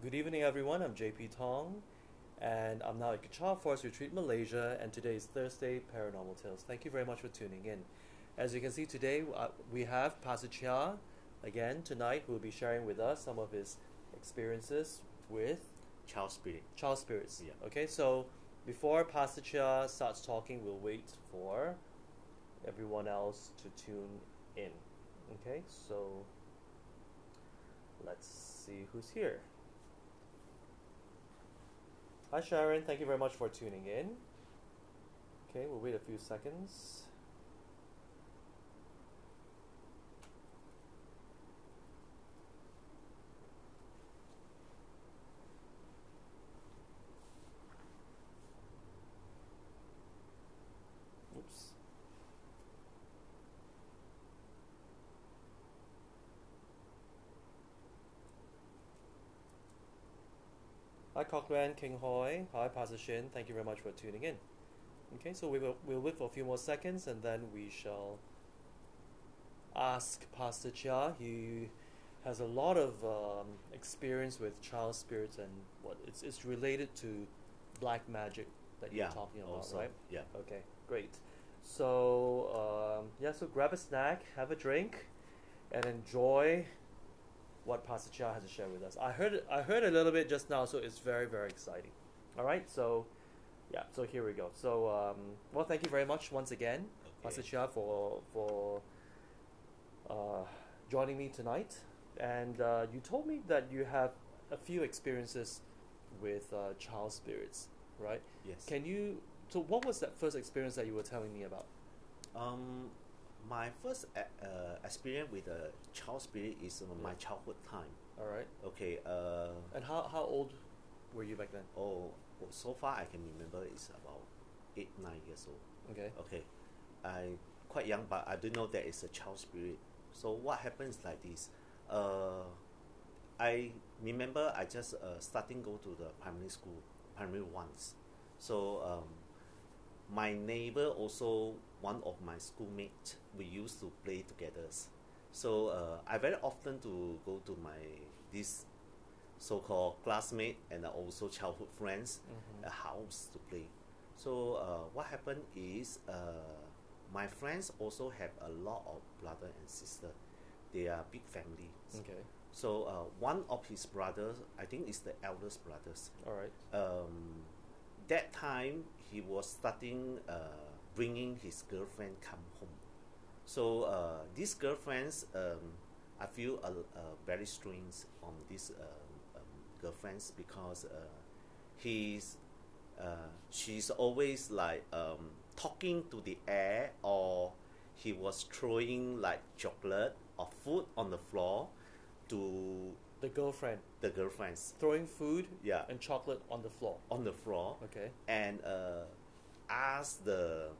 Good evening, everyone. I'm JP Tong, and I'm now at Kechara Forest Retreat, Malaysia, and today is Thursday Paranormal Tales. Thank you very much for tuning in. As you can see today, we have Pastor Chia again tonight, who will be sharing with us some of his experiences with Child spirit. child spirits. Yeah. Okay, so before Pastor Chia starts talking, we'll wait for everyone else to tune in. Okay, so let's see who's here. Hi Sharon, thank you very much for tuning in. Okay, we'll wait a few seconds. Oops. Hi Cochran, King Hoy. Hi Pastor Shin, thank you very much for tuning in. Okay, so we'll wait for a few more seconds and then we shall ask Pastor Chia. He has a lot of experience with child spirits and it's related to black magic that you're Yeah. talking about, Also. right? Yeah. Okay, great. So so grab a snack, have a drink, and enjoy what Pastor Chia has to share with us. I heard a little bit just now, so it's very very exciting. All right, so yeah, so here we go. So well, thank you very much once again, Pastor Okay. Chia, for uh, joining me tonight. And you told me that you have a few experiences with child spirits, right? Yes. Can you? So, what was that first experience that you were telling me about? Um, my first experience with a child spirit is my Yeah. childhood time. All right. Okay. And how old were you back then? So far I can remember it's about 8, 9 years old. Okay. Okay. I quite young, but I didn't know that it's a child spirit. So what happens like this? Uh, I remember I just starting go to the primary school, primary ones. So my neighbor also one of my schoolmates. We used to play together. So I very often to go to my this so-called classmate and also childhood friends Mm-hmm. a house to play. So what happened is my friends also have a lot of brother and sister. They are big family. Okay. So one of his brothers, I think is the eldest brothers. All right. That time he was starting bringing his girlfriend come home. So these girlfriends, I feel very strange on these girlfriends because he's she's always like talking to the air, or he was throwing like chocolate or food on the floor to The girlfriend the girlfriends. throwing food Yeah, and chocolate on the floor. on the floor, Okay. and asked the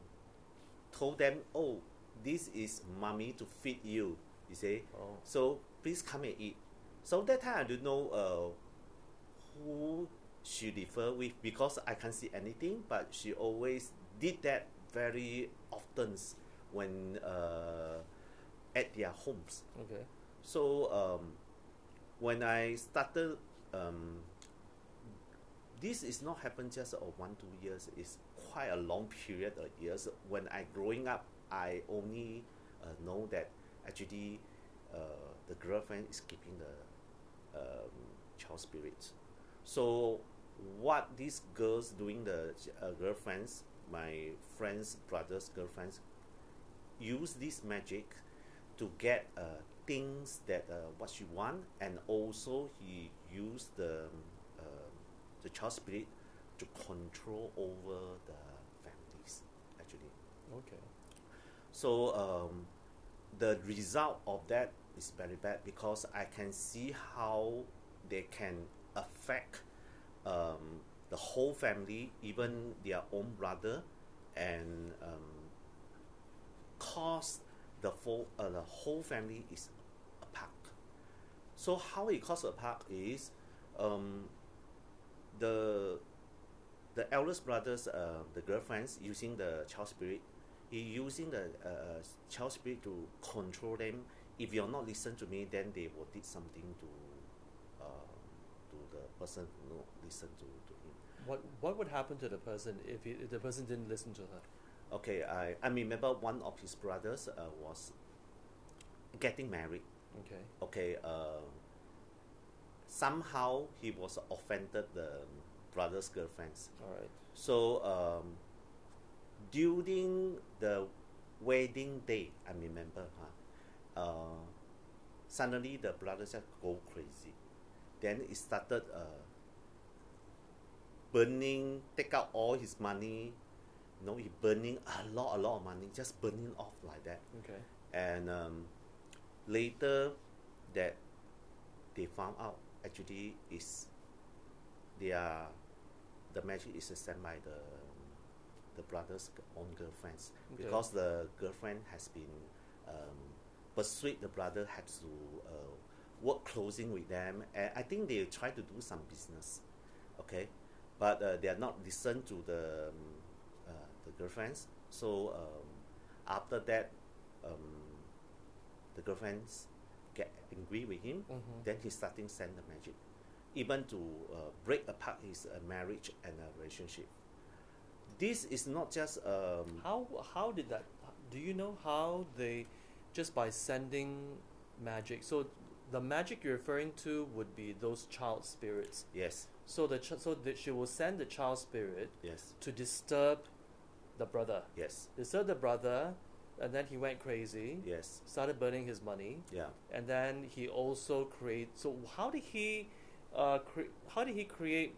told them, oh, this is mommy to feed you. You see, Oh. so please come and eat. So that time I don't know who she refer with because I can't see anything, but she always did that very often when at their homes. Okay. So when I started, this is not happen just 1 2 years. It's quite a long period of years. When I growing up, I only know that actually the girlfriend is keeping the child spirits. So what these girls doing, the girlfriends, my friends, brothers, girlfriends, use this magic to get things that what she want, and also he used the child spirit to control over the families actually. Okay. So the result of that is very bad because I can see how they can affect the whole family, even their own brother, and cause the whole family is apart. So how it cause apart is um, the eldest brothers, the girlfriends using the child spirit, he using the child spirit to control them. If you're not listen to me, then they will did something to the person will not listen to him. What would happen to the person if the person didn't listen to her? Okay, I remember one of his brothers was getting married. Okay. Okay, somehow he was offended the brother's girlfriends. All right. So during the wedding day, I remember, suddenly the brother just go crazy. Then it started burning, take out all his money. You know, he burning a lot of money, just burning off like that. Okay. And later that they found out actually is the magic is sent by the brother's own girlfriends, Okay. because the girlfriend has been persuade the brother has to work closing with them, and I think they try to do some business, okay, but they are not listen to the girlfriends. So after that, the girlfriends get angry with him. Mm-hmm. Then he starting send the magic, even to break apart his marriage and relationship. This is not just How did that? Do you know how they, just by sending magic? So the magic you're referring to would be those child spirits. yes, So she will send the child spirit yes, to disturb the brother. yes, Disturb the brother, and then he went crazy. yes, Started burning his money, yeah. and then he also create. So how did he create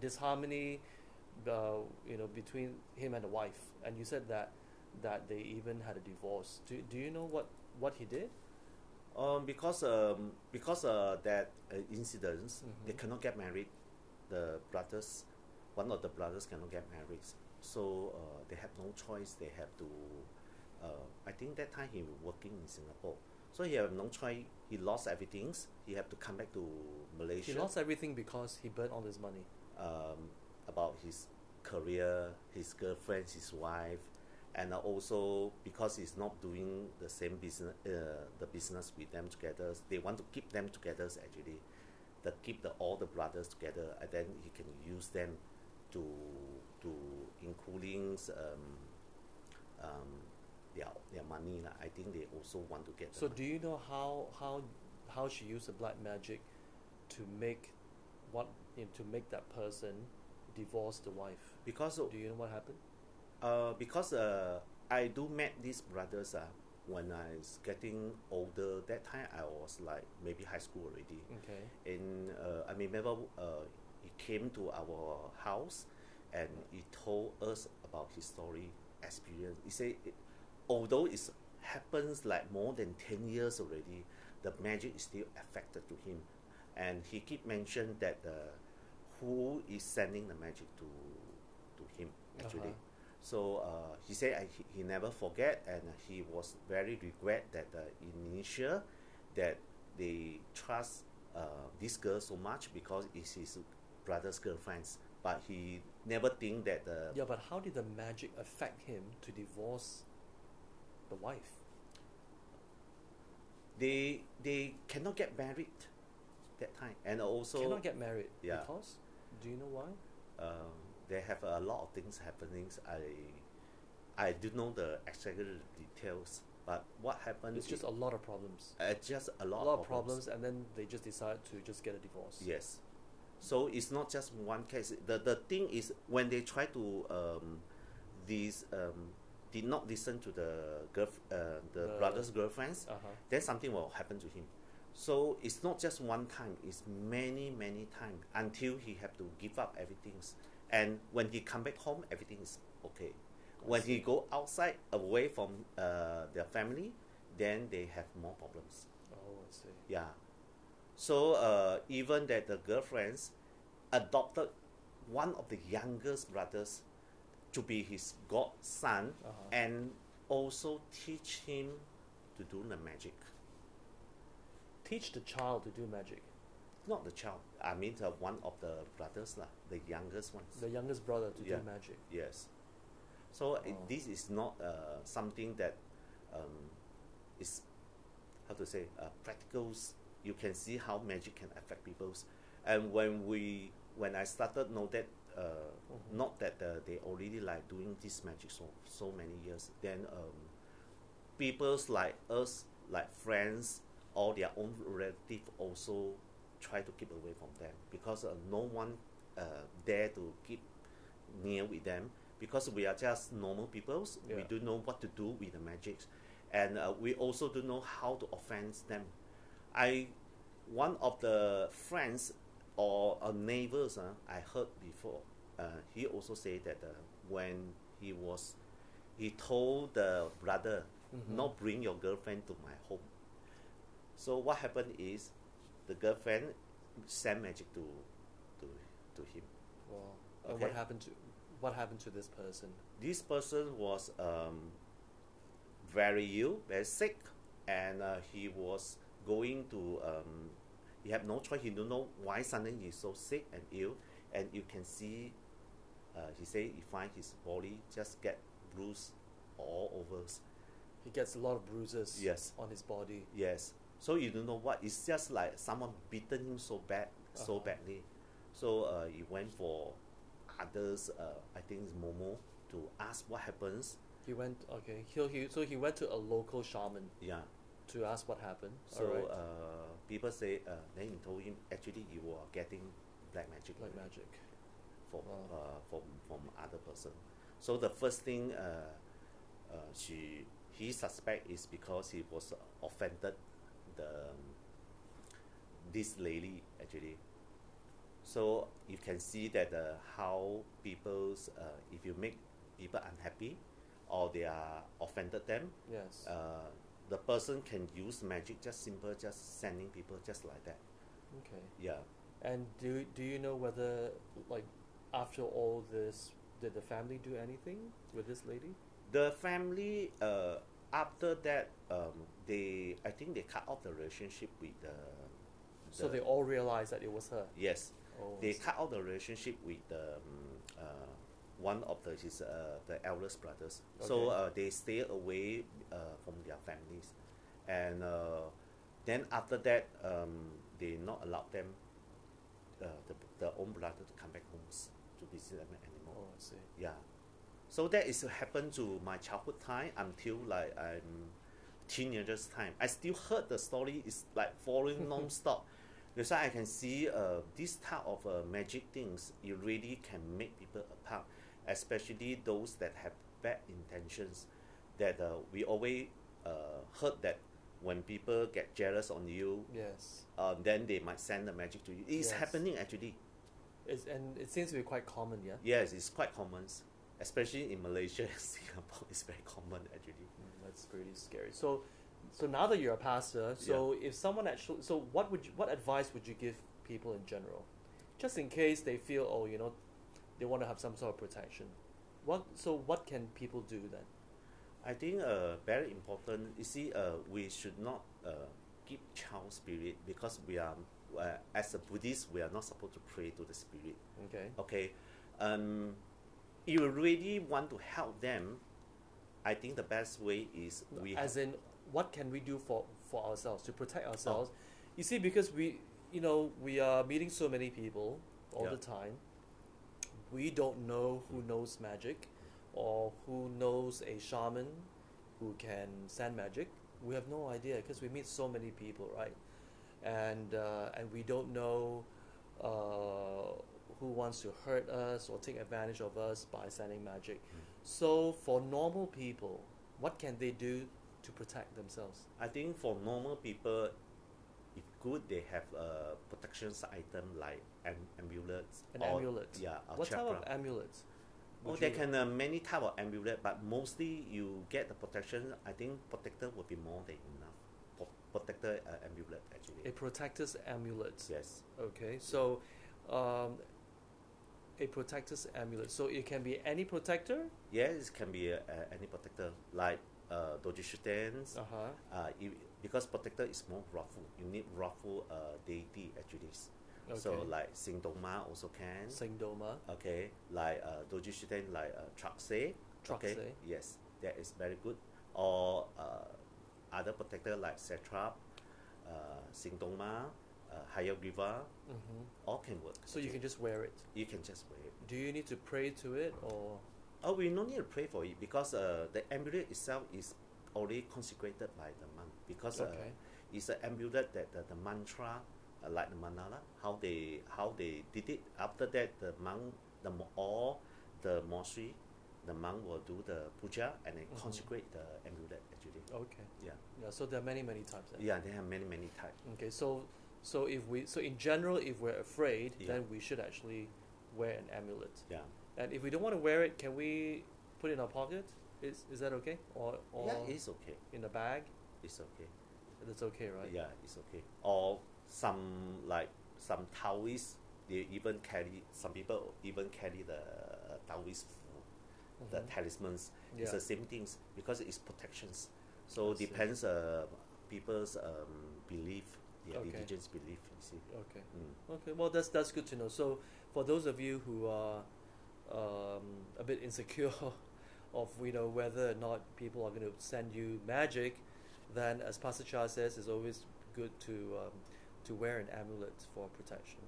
disharmony, between him and the wife? And you said that they even had a divorce. Do you know what he did? Because that incidents, they Mhm. cannot get married. The brothers, one of the brothers cannot get married, so they have no choice. They have to. I think that time he was working in Singapore, so he have no choice. He lost everything. He have to come back to Malaysia. He lost everything because he burned all his money. About his career, his girlfriend, his wife, and also because he's not doing the same business, the business with them together. They want to keep them together actually, that keep all the brothers together, and then he can use them to including their money. I think they also want to get. So do you know how she used the black magic to make to make that person divorce the wife? Because Do you know what happened? because I do met these brothers when I was getting older. That time I was like maybe high school already. Okay. I remember he came to our house and he told us about his story experience. He said, although it happens like more than 10 years already, the magic is still affected to him, and he keep mention that who is sending the magic to him actually. So he said he never forget, and he was very regret that initial that they trust this girl so much because it's his brother's girlfriends, but he never think that Yeah, but how did the magic affect him to divorce the wife? they cannot get married that time, and also Cannot get married. Yeah. Because? Do you know why? they have a lot of things happening. I do know the exact details, but what happened? It's just a lot of problems. Just a lot, A lot of problems, and then they just decide to just get a divorce. Yes, so it's not just one case. The thing is when they try to did not listen to the brother's girlfriends, then something will happen to him. So it's not just one time, it's many times until he have to give up everything. And when he come back home, everything is okay. When he go outside away from their family, then they have more problems. Oh, I see. Yeah. So even that the girlfriends adopted one of the youngest brothers to be his godson, and also teach him to do the magic. Teach the child to do magic. Not the child. I mean one of the brothers, the youngest ones. The youngest brother to Yeah. do magic. Yes. So Oh. this is not something that is how to say practical you can see how magic can affect people's. And when I started know that not that they already like doing this magic so many years, then people's like us, like friends or their own relative also try to keep away from them, because no one dare to keep near with them, because we are just normal peoples. Yeah. We don't know what to do with the magics, and we also don't know how to offend them. One of the friends or neighbors I heard before, he also said that when he told the brother, not bring your girlfriend to my home. So what happened is the girlfriend sent magic to him. Wow. And Okay. what happened to this person? This person was very ill, very sick, and he was going to. He had no choice. He don't know why suddenly he's so sick and ill, and you can see. He say he find his body just get bruised all over. He gets a lot of bruises. Yes. On his body. Yes. So you don't know what. It's just like someone beaten him so badly. So he went for others. I think it's Momo, to ask what happens. He went. Okay. So he went to a local shaman Yeah. to ask what happened. So Alright. people say then he told him actually you were getting black magic Black magic. from Wow. from other person. So the first thing he suspect is because he was offended this lady actually. So you can see that how people's if you make people unhappy or they are offended them, Yes. the person can use magic, just sending people just like that. Okay. Yeah. And do you know whether, like, after all this, did the family do anything with this lady? The family after that I think they cut off the relationship with So they all realized that it was her. yes, Oh, they I see. cut off the relationship with one of the eldest brothers. So Okay. they stay away from their families, and then after that they not allow them the own brother to come back homes to visit them anymore. Oh, I see. Yeah. So that is happened to my childhood time until like I'm teenagers time. I still heard the story is like following non-stop. That's why I can see this type of magic things, it really can make people apart, especially those that have bad intentions. That we always heard that when people get jealous on you, Yes. then they might send the magic to you. It's Yes. happening actually. And it seems to be quite common, yeah? Yes, it's quite common, especially in Malaysia and Singapore. It's very common actually. That's pretty scary. So now that you're a pastor, so if someone actually, so what advice would you give people in general, just in case they feel, oh, they want to have some sort of protection? What can people do then? I think very important. You see, we should not keep child spirit, because we are as a Buddhist, we are not supposed to pray to the spirit. Okay. Okay, you really want to help them. I think the best way is As in, what can we do for ourselves to protect ourselves? You see, because we are meeting so many people all Yeah. the time. We don't know who knows magic, or who knows a shaman who can send magic. We have no idea, because we meet so many people, right? And we don't know who wants to hurt us or take advantage of us by sending magic. So for normal people, what can they do to protect themselves? I think for normal people, if good, they have protection item like amulets. An or, amulet. Yeah, or What type chakra. of amulets? Oh, would there you- can many type of amulet, but mostly you get the protection. I think protector will be more than enough. Protector amulet actually. A protector's amulet. Yes. Okay, so a protector's amulet. So it can be any protector. Yes, it can be any protector like doji shutens. Because protector is more roughful. You need roughful deity actually. So Okay. like Singdoma also can. Singdoma. Okay, like doji shuten like Traxe. Okay. Traxe. Yes, that is very good. Or other protector like Satrap, Singdongma, Higher River, Mm-hmm. all can work. So you can just wear it. You can just wear it. Do you need to pray to it or? Oh, we no need to pray for it because the amulet itself is already consecrated by the monk because Okay. it's an amulet that the mantra, like the manala, how they did it. After that, the monk, all the monastery, the monk will do the puja and then consecrate the amulet actually. Okay. Yeah. Yeah. So there are many types. Then. Yeah, they have many types. Okay. So in general, if we're afraid, Yeah. then we should actually wear an amulet. Yeah. And if we don't want to wear it, can we put it in our pocket? Is that okay? Or Yeah, it's okay. in a bag? It's okay. That's okay, right? Yeah, it's okay. Or some Taoists, they even carry. Some people even carry the Taoist, the Mhm. talismans. Yeah. It's the same things because it's protections. So I see. depends people's belief, their Okay. religious belief. You see. Okay. Mm. Okay. Well, that's good to know. So for those of you who are a bit insecure of whether or not people are going to send you magic, then as Pastor Chia says, it's always good to wear an amulet for protection.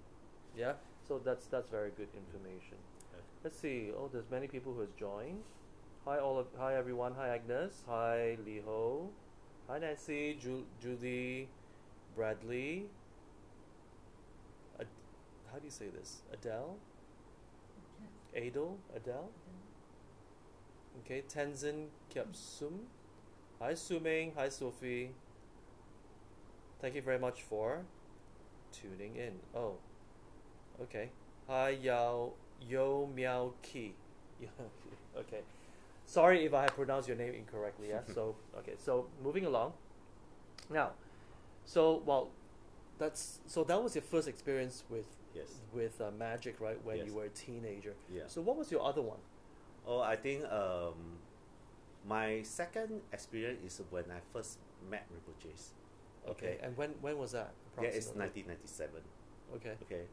Yeah. So that's very good information. Okay. Let's see. Oh, there's many people who has joined. Hi everyone. Hi Agnes. Hi Liho. Hi Nancy. Judy. Bradley. How do you say this? Adele. Adel. Adele. Okay. Tenzin Kyapsum. Hi Suming. Hi Sophie. Thank you very much for tuning in. Oh. Okay. Hi Yo Miao Ki. Okay. Sorry if I have pronounced your name incorrectly. Yeah. So okay. So moving along. Now, that was your first experience with Yes. magic, right? When Yes. you were a teenager. Yeah. So what was your other one? Oh, I think my second experience is when I first met Rinpoches. Okay. And when was that? Yeah, it's Approximately? 1997. Okay. Okay.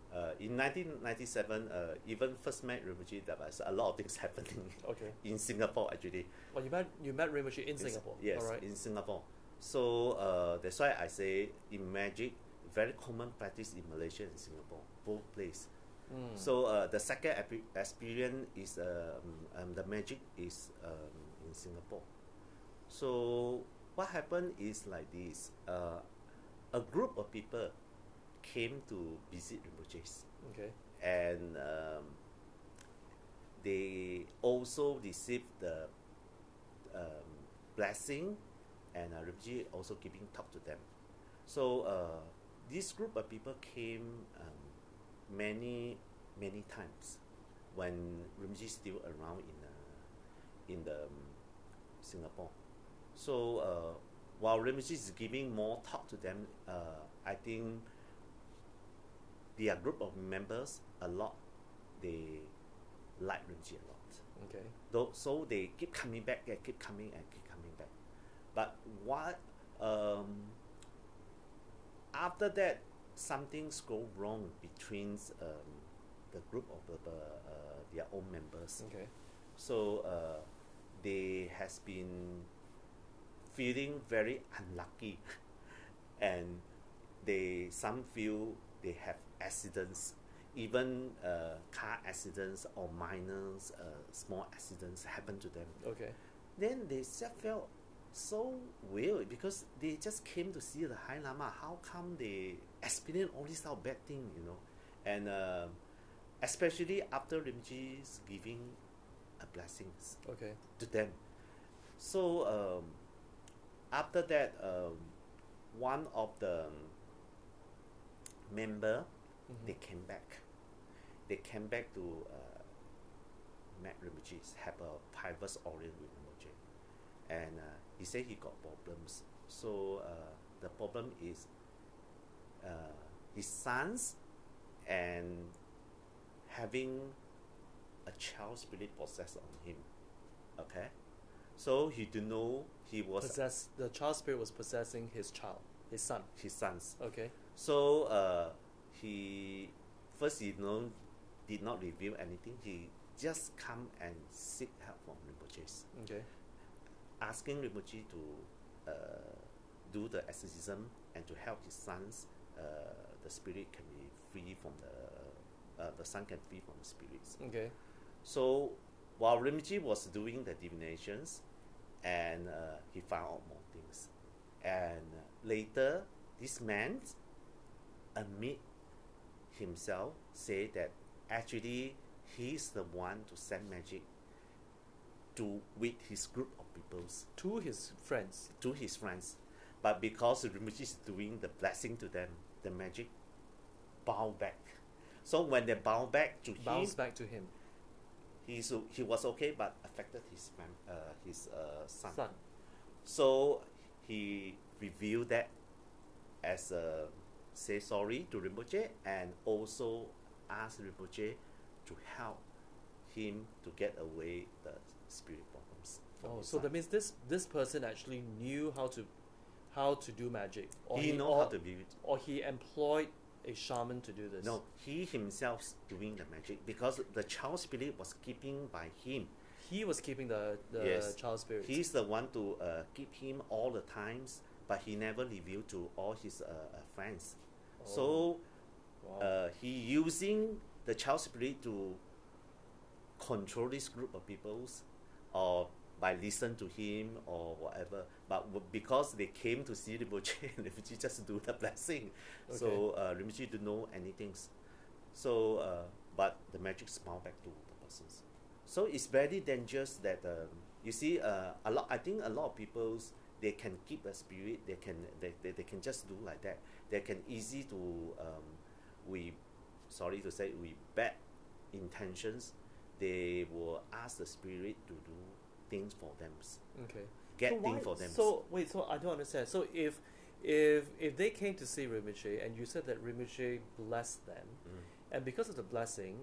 In 1997, even first met Rinpoche, there was a lot of things happening Okay. in Singapore actually. Well, you met Rinpoche in Singapore. Yes, All right. in Singapore. So that's why I say in magic, very common practice in Malaysia and Singapore, both places. Mm. So the second experience is the magic is in Singapore. So what happened is like this: a group of people came to visit Rinpoche, Okay. and they also received the blessing, and Rinpoche also giving talk to them. So this group of people came many times when Rinpoche is still around in the Singapore. So while Rinpoche is giving more talk to them, I think their group of members a lot, they like Rinpoche a lot. Okay. So they keep coming back, they keep coming back. But what after that, something's go wrong between the group of their own members. Okay. So they has been feeling very unlucky, and some feel they have accidents, even car accidents or minor small accidents happen to them. Okay. Then they just felt so weird because they just came to see the High Lama. How come they experience all these bad things, And especially after Rinpoche's giving a blessings Okay. to them. So after that, one of the member, Mhm. they came back. They came back to Matt Rinpoche, have a private audience with Rinpoche, and he said he got problems. So the problem is his sons and having a child spirit possessed on him. Okay, so he didn't know he was The child spirit was possessing his his son. his sons. Okay. So he did not reveal anything. He just come and seek help from Rinpoche, Okay. asking Rinpoche to do the exorcism and to help his sons, the spirit can be free from the son can free from the spirits. Okay. So while Rinpoche was doing the divinations, and he found out more things, and later this man admit himself, say that actually he's the one to send magic to with his group of peoples, To his friends. to his friends, but because Rinpoche is doing the blessing to them, the magic bound back. So when they bound back to Bounce him, back to him. he was okay, but affected his son. Son. So he revealed that as a say sorry to Rinpoche, and also asked Rinpoche to help him to get away the spirit problems. from Oh, his so son. that means this person actually knew how to do magic, or he know how to be. or he employed a shaman to do this. No, he himself doing the magic because the child spirit was keeping by him. He was keeping the Yes. child spirit. He's the one to keep him all the times, but he never revealed to all his friends. So Wow. he using the child spirit to control this group of peoples, or by listen to him or whatever. But because they came to see Rinpoche, Rinpoche just do the blessing. So Rinpoche don't know anything. So but the magic smile back to the persons. So it's very dangerous that you see a lot. I think a lot of people's they can keep a spirit. They can just do like that. They can easy to we sorry to say we bad intentions. They will ask the spirit to do things for them, Okay. get So why- things for them. So wait, so I don't understand. So if they came to see Rinpoche and you said that Rinpoche blessed them, and because of the blessing,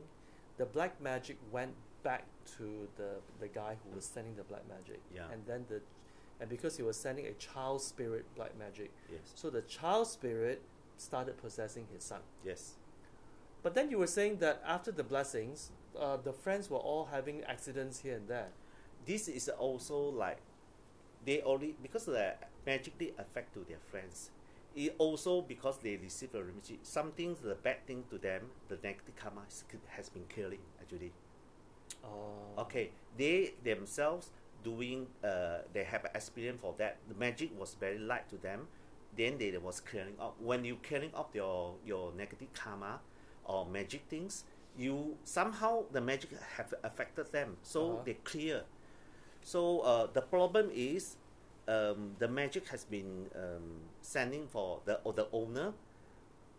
the black magic went back to the guy who was sending the black magic. Yeah. And because he was sending a child spirit black magic, Yes, so the child spirit started possessing his son. yes, But then you were saying that after the blessings, the friends were all having accidents here and there. this is also like they only because the magically affect to their friends. It also because they receive a Rinpoche, something the bad thing to them, the negative karma has been killing actually. Oh. Okay, they themselves doing they have experience for that. The magic was very light to them. Then they was clearing up. When you clearing up your negative karma or magic things, you somehow the magic have affected them. So they clear. So the problem is the magic has been sending for the owner.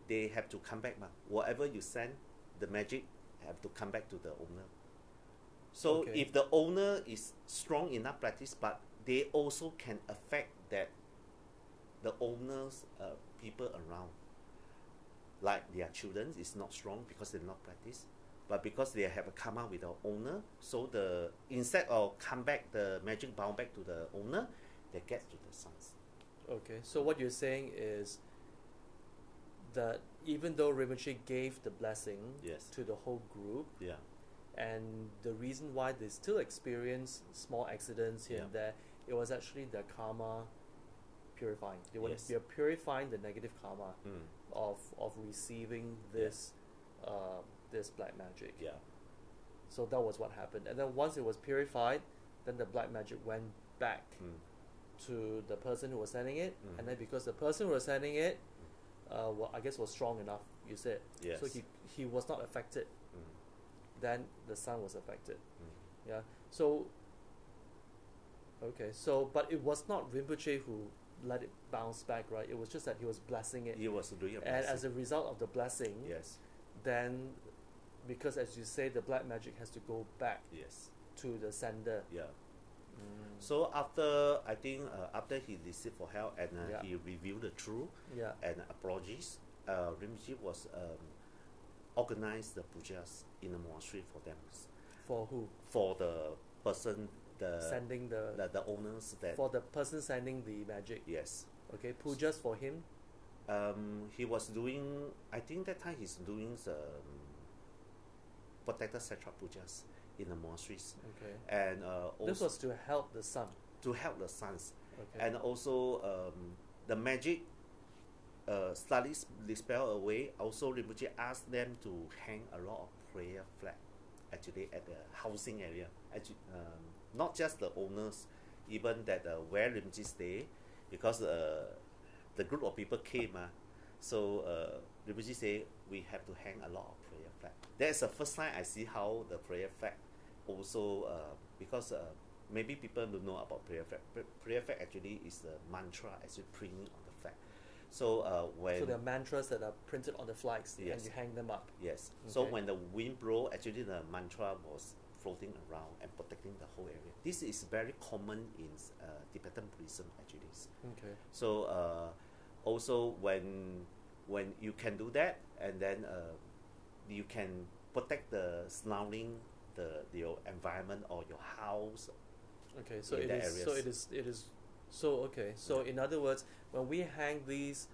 They have to come back. Whatever you send, the magic have to come back to the owner. So Okay. if the owner is strong enough practice, but they also can affect that the owner's people around, like their children is not strong because they not practice, but because they have a karma with the owner, so the instead of come back the magic bound back to the owner, they get to the sons. Okay, so what you're saying is that even though Rinpoche gave the blessing Yes. to the whole group, Yeah. and the reason why they still experience small accidents here and there, it was actually their karma purifying. They were Yes. they're purifying the negative karma of receiving this this black magic. Yeah. So that was what happened. And then once it was purified, then the black magic went back to the person who was sending it, and then because the person who was sending it, well, I guess was strong enough, you said. Yes. So he was not affected. Then the son was affected. Yeah. So. Okay. So, but it was not Rinpoche who let it bounce back, right? It was just that he was blessing it, He was doing a and blessing. as a result of the blessing, Yes. then, because as you say, the black magic has to go back Yes. to the sender. Yeah. So after I think after he received for help and Yeah. he revealed the truth Yeah. and apologies, Rinpoche was organized the pujas in the monastery for them, For who? for the person Sending the owners that for the person sending the magic. yes. Okay, pujas for him. He was doing I think that time he's doing the protector satrap pujas in the monasteries Okay. and This also was to help the son. to help the sons. Okay. And also the magic slightly dispel away. Also, Rinpoche asked them to hang a lot of prayer flag actually at the housing area. Actually, not just the owners, even that where Rinpoche stay, because the group of people came. So Rinpoche say we have to hang a lot of prayer flag. That's the first time I see how the prayer flag also because maybe people don't know about prayer flag. Prayer flag actually is the mantra actually printing on the flag. So when So there are mantras that are printed on the flags, and Yes. you hang them up. yes, so Okay. when the wind blow, actually the mantra was floating around and protecting the whole area. This is very common in Tibetan Buddhism actually. Okay. So also when you can do that, and then you can protect the surrounding your environment or your house. Okay. So In it that is. So areas. it is. So okay. So Yeah. in other words, when we hang these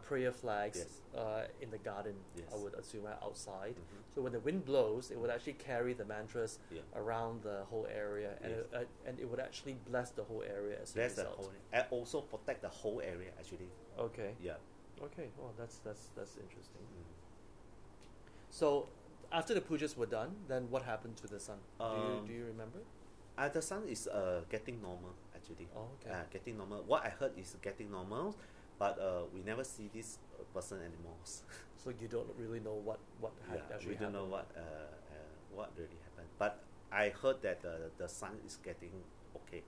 prayer flags Yes. in the garden, Yes. I would assume outside. Mhm. So when the wind blows, it would actually carry the mantras Yeah. around the whole area, and Yes. and it would actually bless the whole area as a That's the result. whole, and also protect the whole area actually. Okay. Yeah. Okay. Well, that's interesting. Mm. So after the pujas were done, then what happened to the sun? Do you remember? The sun is getting normal actually. Oh, okay. Getting normal. What I heard is getting normal, but we never see this person anymore. So you don't really know what actually we don't know happened. what really happened. But I heard that the sun is getting okay.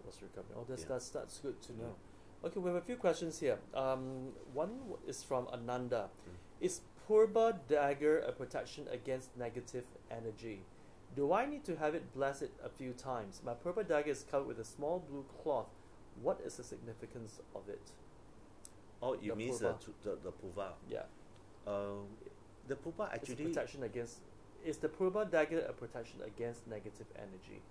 Was recovering. Oh, that's Yeah. that's good to know. Mm. Okay, we have a few questions here. One is from Ananda. Mm. Is Purba dagger a protection against negative energy? Do I need to have it blessed a few times? My Purba dagger is covered with a small blue cloth. What is the significance of it? Oh, you The mean purba. the puva? Yeah, The puva it's a actually. protection against. Is the Purba dagger a protection against negative energy?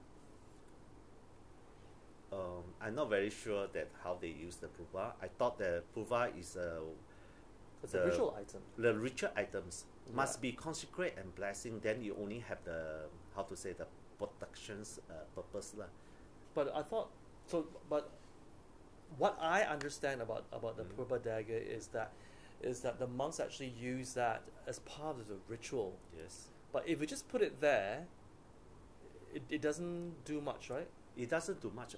I'm not very sure that how they use the puva. I thought the puva is It's The- a ritual item. the ritual items must Yeah. be consecrate and blessing. Then you only have the how to say the protections purpose lah. But I thought so. But what I understand about the Mm. Purba dagger is that the monks actually use that as part of the ritual. Yes. But if you just put it there, it doesn't do much, right? It doesn't do much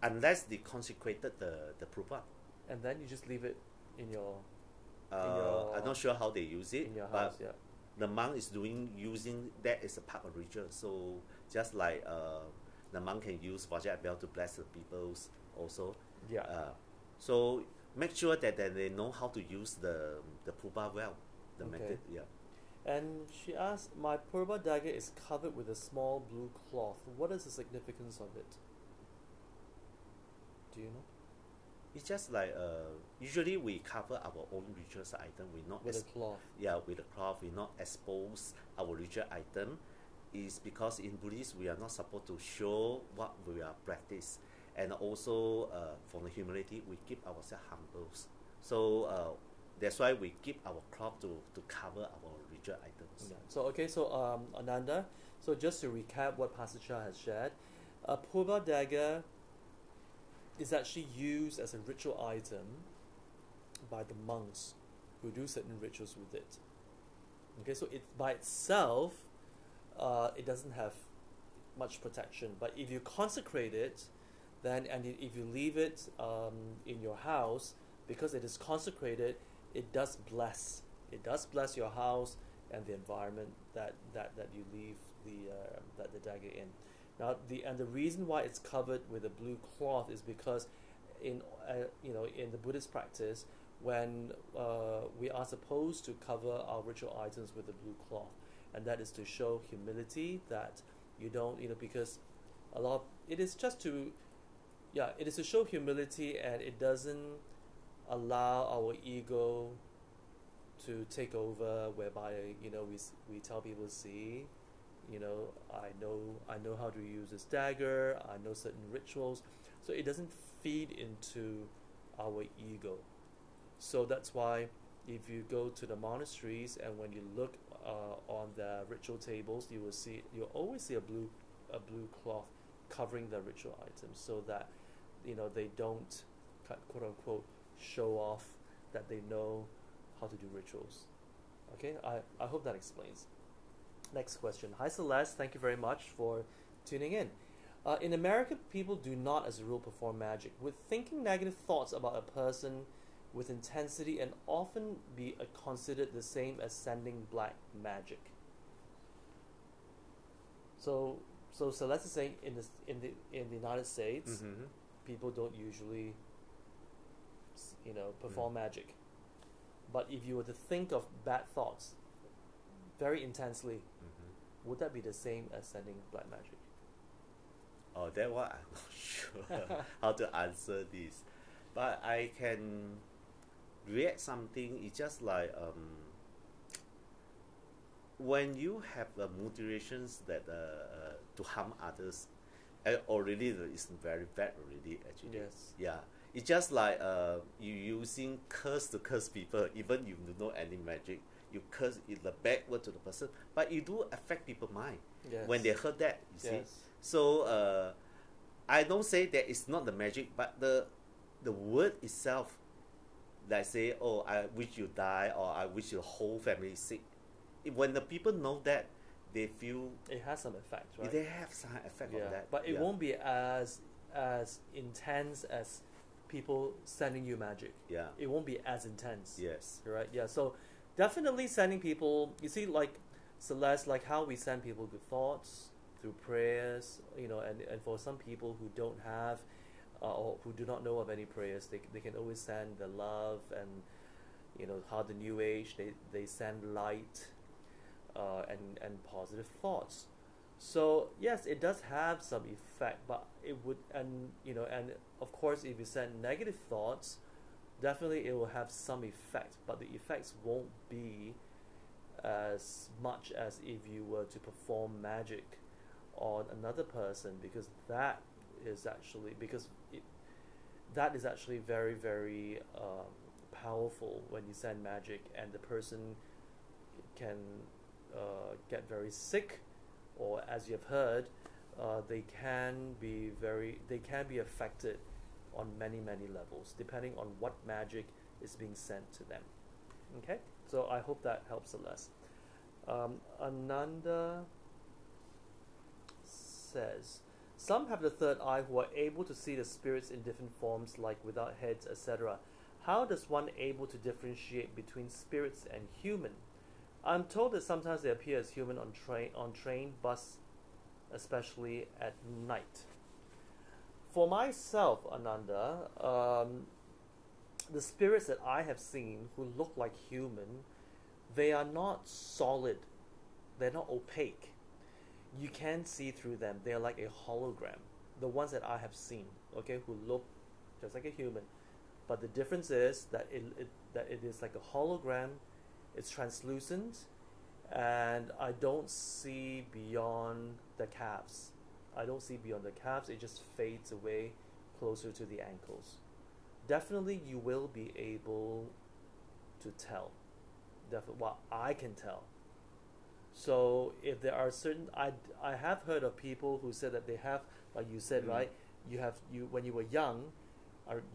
unless they consecrated the puva. And then you just leave it in your I'm not sure how they use it, in your but house. Yeah. the monk is using that as a part of ritual. So just like the monk can use Vajra bell to bless the peoples also. Yeah. So make sure that they know how to use the puba well. The Okay. method, yeah. And she asked, my Purba dagger is covered with a small blue cloth. What is the significance of it? Do you know? It's just like usually we cover our own rituals item. We not With a cloth. with a cloth. We not expose our ritual item. Is because in Buddhist we are not supposed to show what we are practice, and also from the humility we keep ourselves humble. So that's why we keep our cloth to cover our ritual items. Yeah. So okay, so Ananda, so just to recap what Pastor Chia has shared, a Purba dagger is actually used as a ritual item by the monks who do certain rituals with it. Okay, so it by itself, it doesn't have much protection. But if you consecrate it, then if you leave it in your house, because it is consecrated, it does bless. It does bless your house and the environment that you leave the dagger in. Now the reason why it's covered with a blue cloth is because in the Buddhist practice, when we are supposed to cover our ritual items with a blue cloth, and that is to show humility, that you don't because it is to show humility, and it doesn't allow our ego to take over, whereby we tell people, see, I know how to use this dagger, I know certain rituals, so it doesn't feed into our ego. So that's why if you go to the monasteries and when you look on the ritual tables, you'll always see a blue cloth covering the ritual items, so that they don't, quote unquote, show off that they know how to do rituals. Okay, I hope that explains. Next question. Hi Celeste, thank you very much for tuning in. In America, people do not, as a rule, perform magic. Would thinking negative thoughts about a person with intensity and often be considered the same as sending black magic? So Celeste is saying in the United States, Mm-hmm. people don't usually, perform magic. But if you were to think of bad thoughts very intensely, Mm-hmm. would that be the same as sending black magic? Oh, that one I'm not sure how to answer this, but I can react something. It's just like when you have motivations that to harm others, already it's very bad already actually. Yes. Yeah, it's just like you using curse to curse people, even you do not any magic. You curse it the bad word to the person, but you do affect people's mind Yes. when they heard that. You see, Yes. so I don't say that it's not the magic, but the word itself, like say, oh, I wish you die, or I wish your whole family is sick. When the people know that, they feel It has some effect, right? they have some effect Yeah. on that. But it Yeah. won't be as intense as people sending you magic. Yeah. It won't be as intense. Yes. Right? Yeah. So definitely sending people, you see, like Celeste, like how we send people good thoughts through prayers, and for some people who don't have or who do not know of any prayers, they can always send the love, and how the new age, they send light and positive thoughts. So yes, it does have some effect, but it would, and of course, if you send negative thoughts, definitely it will have some effect, but the effects won't be as much as if you were to perform magic on another person, because that is actually very, very powerful when you send magic, and the person can get very sick, or as you've heard, they can be affected on many, many levels, depending on what magic is being sent to them. Okay, so I hope that helps Celeste. Ananda says, some have the third eye who are able to see the spirits in different forms, like without heads, etc. How does one able to differentiate between spirits and human? I'm told that sometimes they appear as human on train, bus, especially at night. For myself, Ananda, the spirits that I have seen who look like human, they are not solid. They're not opaque. You can see through them. They're like a hologram. The ones that I have seen, okay, who look just like a human. But the difference is that it is like a hologram. It's translucent, and I don't see beyond the calves. It just fades away closer to the ankles. Definitely you will be able to tell. Well, I can tell. So if there are certain, I have heard of people who said that they have, like you said, right? You when you were young,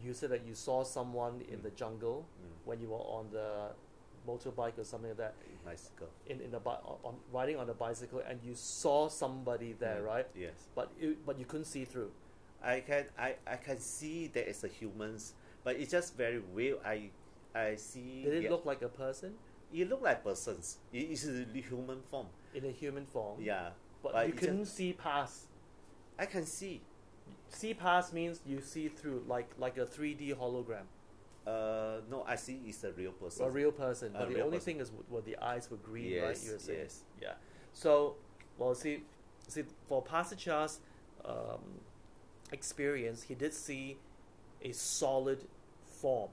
you said that you saw someone in the jungle when you were on the motorbike or something like that. Bicycle. In the on riding on a bicycle, and you saw somebody there, right? Yes. But you couldn't see through. I can see there is a humans, but it's just very weird. I see. Did it look like a person? It look like persons. It is a human form. In a human form. Yeah. But you couldn't see past. I can see. See past means you see through, like a 3D hologram. No, I see it's a real person. A real person. But the only person. thing is, the eyes were green, Yes, right? You were saying. yes. Yeah. So, well, see, for Pastor Chia's experience, he did see a solid form,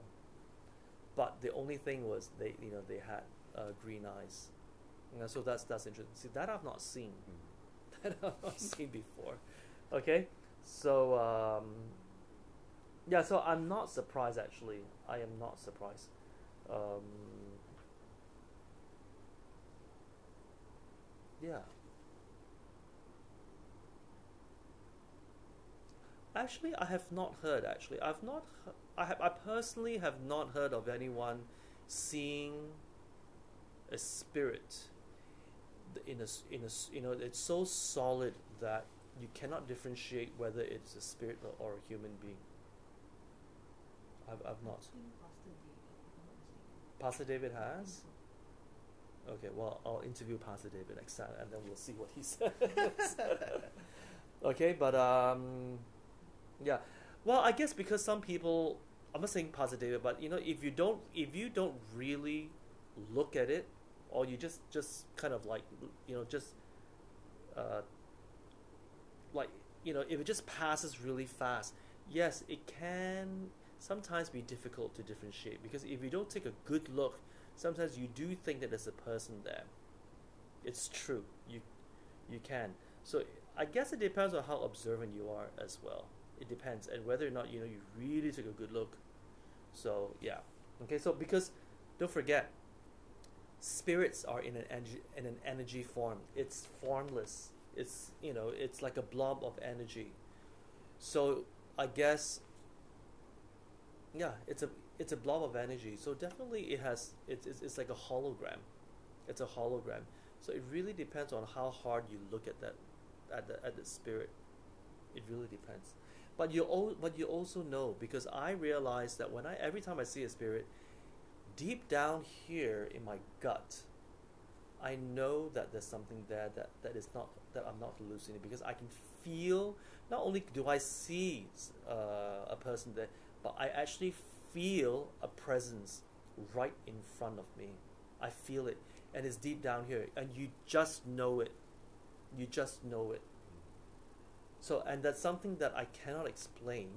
but the only thing was they had green eyes. So that's interesting. See, that I've not seen. That I've not seen before. Okay, so yeah, so I'm not surprised actually. I am not surprised. Yeah. Actually, I have not heard. Actually, I've not. I personally have not heard of anyone seeing a spirit it's so solid that you cannot differentiate whether it's a spirit or a human being. I've not. Pastor David has. Okay, well, I'll interview Pastor David next time, and then we'll see what he says. Okay, but yeah. Well, I guess because some people, I'm not saying Pastor David, but if you don't really look at it, or you just kind of like, just like, if it just passes really fast, yes, it can sometimes be difficult to differentiate, because if you don't take a good look, sometimes you do think that there's a person there. It's true. You can. So I guess it depends on how observant you are as well. It depends, and whether or not you really took a good look. So yeah. Okay. So because don't forget, spirits are in an energy form. It's formless. It's it's like a blob of energy. So I guess yeah, it's a blob of energy. So definitely it's like a hologram. It's a hologram. So it really depends on how hard you look at that at the spirit. It really depends. But you also know, because I realize that every time I see a spirit, deep down here in my gut, I know that there's something there that I'm not hallucinating, because I can feel. Not only do I see a person there, but I actually feel a presence right in front of me. I feel it, and it's deep down here, and you just know it. You just know it. So, and that's something that I cannot explain.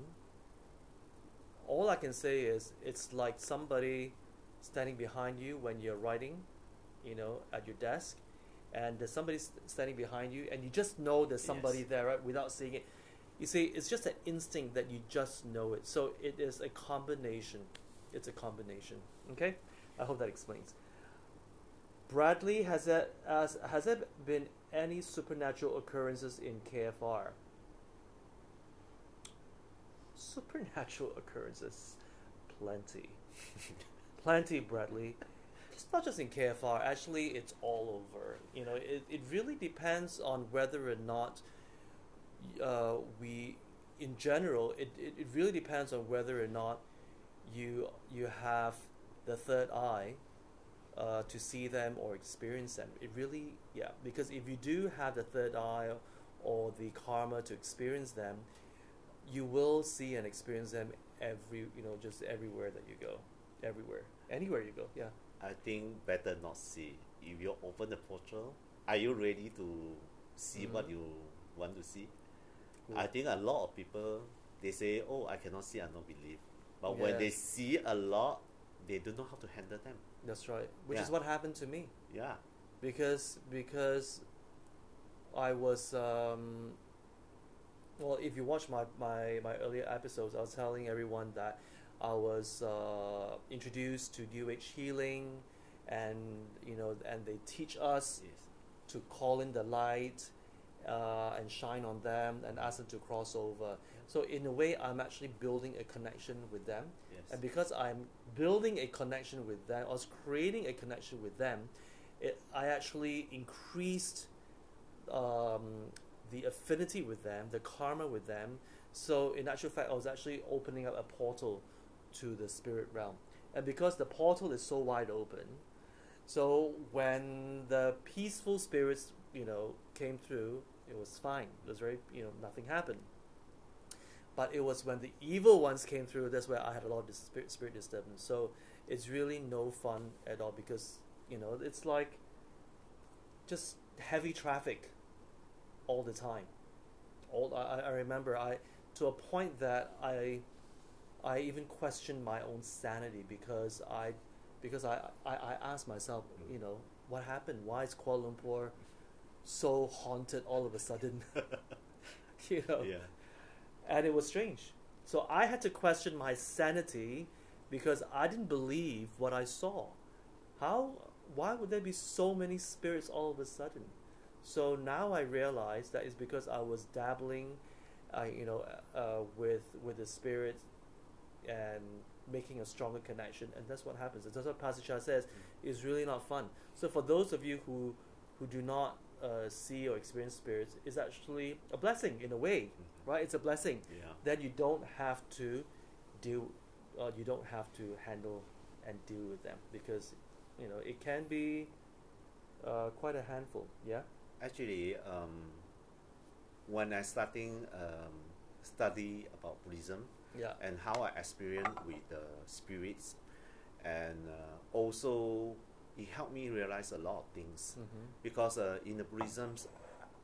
All I can say is it's like somebody standing behind you when you're writing, at your desk, and there's somebody standing behind you, and you just know there's somebody there, right, without seeing it. You see, it's just an instinct that you just know it. So it is a combination. It's a combination. Okay? I hope that explains. Bradley, has there been any supernatural occurrences in KFR? Supernatural occurrences, plenty. Plenty, Bradley. It's not just in KFR. Actually, it's all over. It really depends on whether or not in general, it really depends on whether or not you have the third eye to see them or experience them. It really, yeah, because if you do have the third eye or the karma to experience them, you will see and experience them just everywhere that you go. Everywhere. Anywhere you go, yeah. I think better not see. If you open the portal, are you ready to see what you want to see? Cool. I think a lot of people, they say, oh, I cannot see, I don't believe. But when they see a lot, they don't know how to handle them. That's right. Which is what happened to me. Yeah. Because I was well, if you watch my earlier episodes, I was telling everyone that I was introduced to New Age healing, and and they teach us to call in the light and shine on them and ask them to cross over. So in a way, I'm actually building a connection with them. And because I'm building a connection with them, I was creating a connection with them, I actually increased the affinity with them, the karma with them. So in actual fact, I was actually opening up a portal to the spirit realm. And because the portal is so wide open, so when the peaceful spirits, came through, it was fine. It was very, nothing happened. But it was when the evil ones came through, that's where I had a lot of spirit disturbance. So it's really no fun at all, because, it's like just heavy traffic all the time. I remember to a point that I even questioned my own sanity, because I asked myself, what happened? Why is Kuala Lumpur so haunted all of a sudden? Yeah. And it was strange. So I had to question my sanity, because I didn't believe what I saw. Why would there be so many spirits all of a sudden? So now I realize that it's because I was dabbling with the spirit and making a stronger connection, and that's what happens. And that's what Pastor Chia says. It's really not fun. So for those of you who do not see or experience spirits, it's actually a blessing in a way, right? It's a blessing. Yeah. That you don't have to you don't have to handle and deal with them, because it can be quite a handful. Yeah. Actually, when I starting study about Buddhism, Yeah. and how I experience with the spirits, and also it helped me realize a lot of things, because in the Buddhism,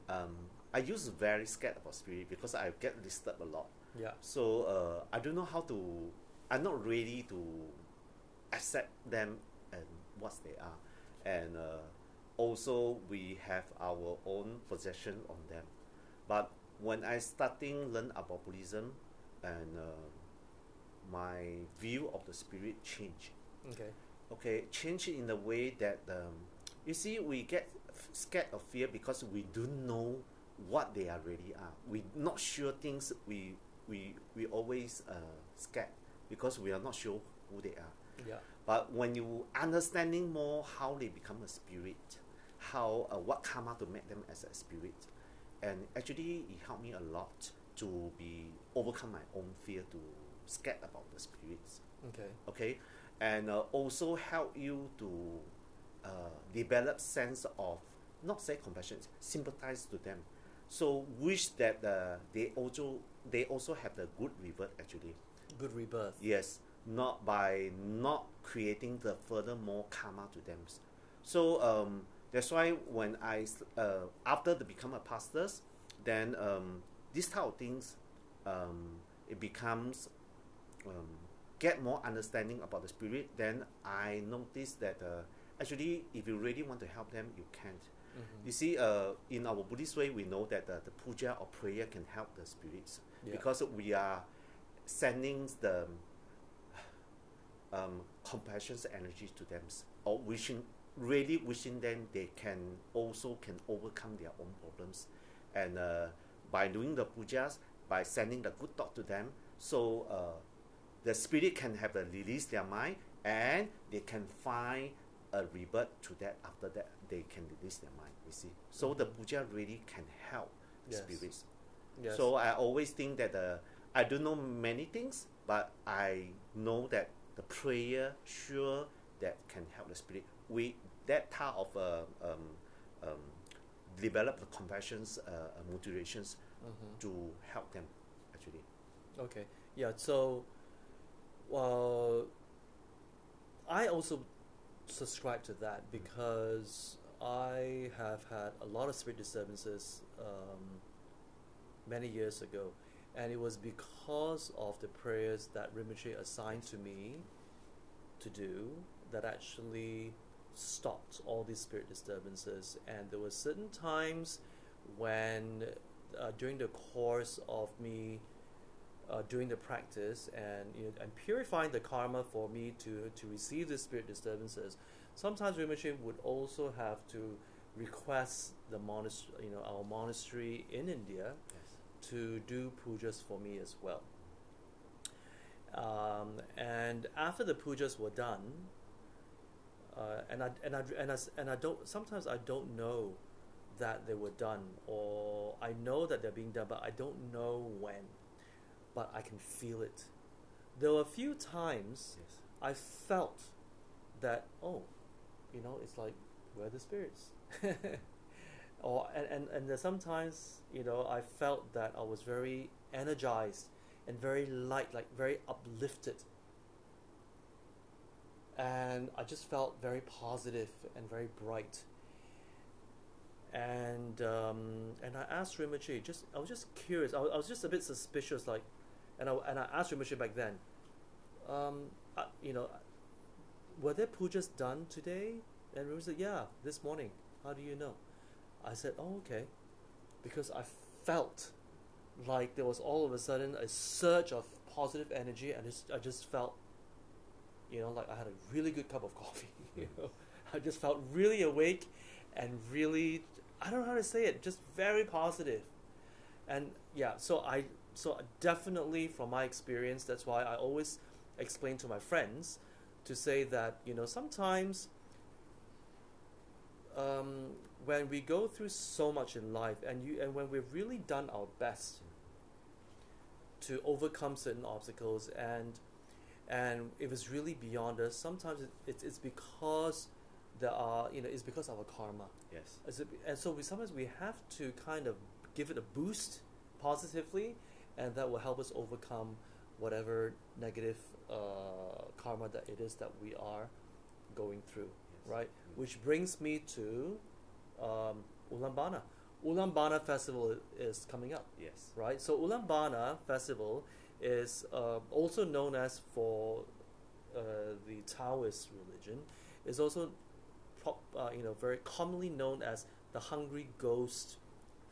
I used to very scared about spirit because I get disturbed a lot. Yeah. So I don't know how to. I'm not ready to accept them and what they are, and also we have our own possession on them. But when I starting learn about Buddhism, and my view of the spirit change. Okay, change in the way that you see, we get scared of fear because we don't know what they are really are. We not sure things. We always scared because we are not sure who they are. Yeah. But when you understanding more how they become a spirit, how what karma to make them as a spirit, and actually it helped me a lot to be overcome my own fear, to scared about the spirits. Okay, and also help you to develop sense of, not say compassion, sympathize to them. So wish that they also have the good rebirth actually. Good rebirth. Yes, not by not creating the furthermore karma to them. So that's why when I after to become a pastor, then this type of things it becomes get more understanding about the spirit. Then I noticed that actually if you really want to help them, you can't. You see, in our Buddhist way, we know that the puja or prayer can help the spirits, because we are sending the compassion energy to them, or really wishing them they can overcome their own problems, and by doing the pujas, by sending the good thought to them, so the spirit can have release their mind, and they can find a rebirth to that. After that, they can release their mind. You see, so the puja really can help spirits. Yes. So I always think that I don't know many things, but I know that the prayer sure that can help the spirit. We that type of develop the compassions, motivations to help them actually. Okay. Yeah. So, I also subscribe to that because I have had a lot of spirit disturbances many years ago, and it was because of the prayers that Rinpoche assigned to me to do that actually stopped all these spirit disturbances. And there were certain times when during the course of me doing the practice and and purifying the karma for me to receive the spirit disturbances, sometimes Rinpoche would also have to request the monastery, our monastery in India, to do pujas for me as well. And after the pujas were done, and I don't, sometimes I don't know that they were done, or I know that they're being done, but I don't know when. But I can feel it. There were a few times I felt that, it's like, where are the spirits? And there's sometimes, I felt that I was very energized and very light, like very uplifted. And I just felt very positive and very bright. And I asked Rinpoche, I was just curious, I was just a bit suspicious, like, and I asked Rinpoche back then, were there pujas done today? And Rinpoche said, yeah, this morning. How do you know? I said, oh, okay. Because I felt like there was all of a sudden a surge of positive energy, and I just felt, like I had a really good cup of coffee. I just felt really awake and really, I don't know how to say it, just very positive. And yeah, so definitely from my experience, that's why I always explain to my friends to say that, you know, sometimes when we go through so much in life, and when we've really done our best to overcome certain obstacles, and if it's really beyond us, sometimes it's because there are, you know, it's because of our karma. Yes. And so sometimes we have to kind of give it a boost positively, and that will help us overcome whatever negative karma that it is that we are going through, Yes. right? Mm. Which brings me to Ulaanbaatar. Ulaanbaatar festival is coming up, Yes. right? So Ulaanbaatar festival is also known as, for the Taoist religion, is also you know, very commonly known as the Hungry Ghost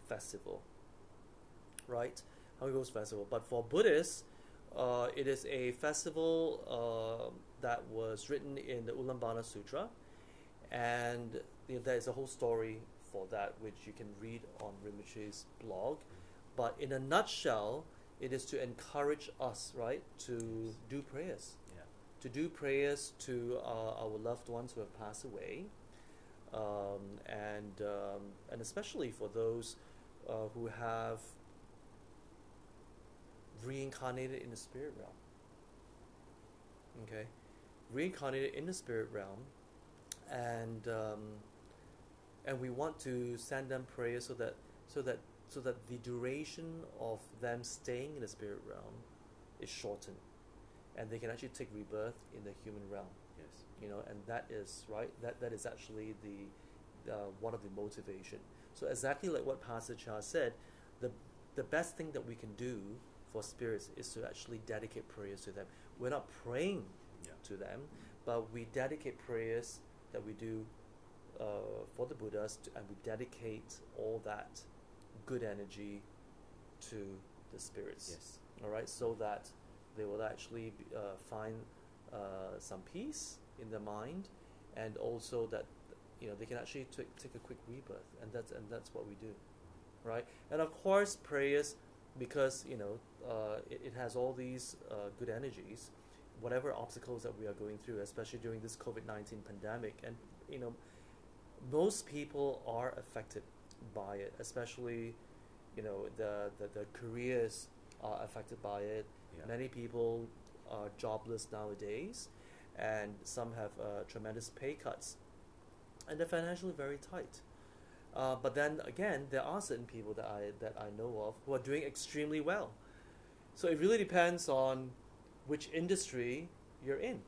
Festival, right? Hungry Ghost Festival. But for Buddhists, it is a festival that was written in the Ulaanbaatar Sutra, and you know, there is a whole story for that which you can read on Rinpoche's blog. But in a nutshell, it is to encourage us, right, to do prayers, Yeah. to do prayers to our loved ones who have passed away, and especially for those who have reincarnated in the spirit realm. Okay, reincarnated in the spirit realm, and we want to send them prayers so that the duration of them staying in the spirit realm is shortened, and they can actually take rebirth in the human realm. Yes. You know, and that is right. That is actually the one of the motivation. So exactly like what Pastor Chia said, the best thing that we can do for spirits is to actually dedicate prayers to them. We're not praying Yeah. to them, but we dedicate prayers that we do for the Buddhas, and we dedicate all that good energy to the spirits. Yes. All right, so that they will actually find some peace in their mind, and also that, you know, they can actually take a quick rebirth, and that's what we do, right? And of course, prayers, because you know it has all these good energies, whatever obstacles that we are going through, especially during this COVID-19 pandemic, and you know, most people are affected by it, especially, you know, the careers are affected by it. Yeah. Many people are jobless nowadays, and some have tremendous pay cuts, and they're financially very tight. But then again, there are certain people that I know of who are doing extremely well. So it really depends on which industry you're in,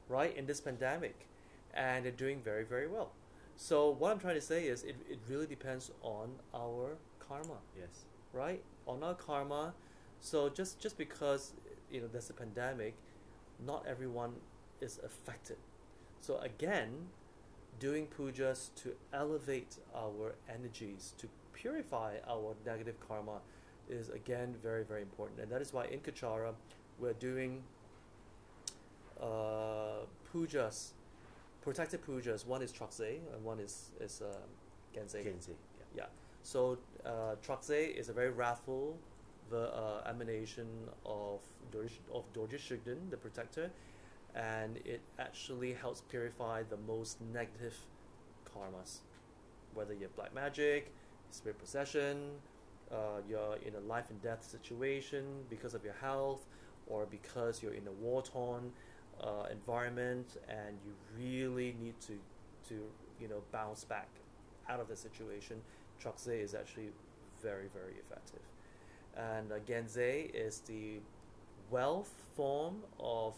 right? In this pandemic, and they're doing very, very well. So what I'm trying to say is, it really depends on our karma, Yes. right? On our karma. So just because, you know, there's a pandemic, not everyone is affected. So again, doing pujas to elevate our energies, to purify our negative karma, is again very, very important. And that is why in Kechara we're doing pujas, protected pujas. One is Trakse and one is Gense. Gense. Yeah. Yeah. So Trakse is a very wrathful emanation of Dorje Shugden, the protector, and it actually helps purify the most negative karmas. Whether you're black magic, spirit possession, you're in a life and death situation because of your health, or because you're in a war-torn environment and you really need to you know, bounce back out of the situation, Trakse is actually very, very effective. And Genze is the wealth form of